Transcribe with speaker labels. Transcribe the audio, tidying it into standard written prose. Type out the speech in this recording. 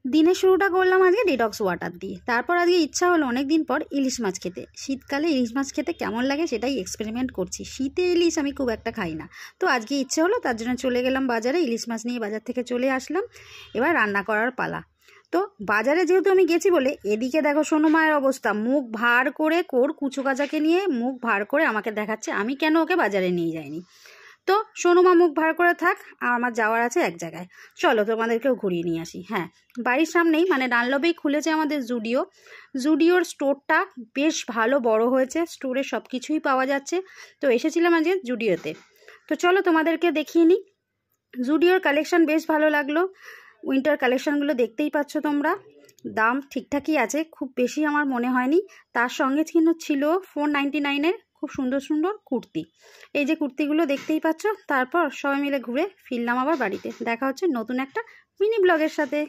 Speaker 1: দিনের শুরুটা করলাম আজকে ডিটক্স ওয়াটার দিয়ে। তারপর আজকে ইচ্ছা হলো অনেক দিন পর ইলিশ মাছ খেতে। শীতকালে ইলিশ মাছ খেতে কেমন লাগে সেটাই এক্সপেরিমেন্ট করছি। শীতে ইলিশ আমি খুব একটা খাই না, তো আজকে ইচ্ছে হলো, তার জন্য চলে গেলাম বাজারে। ইলিশ মাছ নিয়ে বাজার থেকে চলে আসলাম। এবার রান্না করার পালা। তো বাজারে যেহেতু আমি গেছি বলে, এদিকে দেখো সোনু মায়ের অবস্থা, মুখ ভার করে কুচো কাচাকে নিয়ে মুখ ভার করে আমাকে দেখাচ্ছে আমি কেন ওকে বাজারে নিয়ে যাইনি। তো সোনুমা মুখ ভার করে থাক, আর আমার যাওয়ার আছে এক জায়গায়। চলো তোমাদেরকেও ঘুরিয়ে নিয়ে আসি। হ্যাঁ, বাড়ির সামনেই মানে ডানলপেই খুলেছে আমাদের জুডিও। জুডিওর স্টোরটা বেশ ভালো বড় হয়েছে, স্টোরে সব কিছুই পাওয়া যাচ্ছে। তো এসেছিলাম আজকে জুডিওতে। তো চলো তোমাদেরকে দেখিয়ে নিই। জুডিওর কালেকশন বেশ ভালো লাগলো। উইন্টার কালেকশনগুলো দেখতেই পাচ্ছ তোমরা। দাম ঠিকঠাকই আছে, খুব বেশি আমার মনে হয়নি। তার সঙ্গে কিন্তু ছিল 499-এর খুব সুন্দর সুন্দর কুর্তি। এই যে কুর্তিগুলো দেখতেই পাচ্ছ। তারপর সবাই মিলে ঘুরে ফিরলাম আবার বাড়িতে। দেখা হচ্ছে নতুন একটা মিনি ব্লগের সাথে।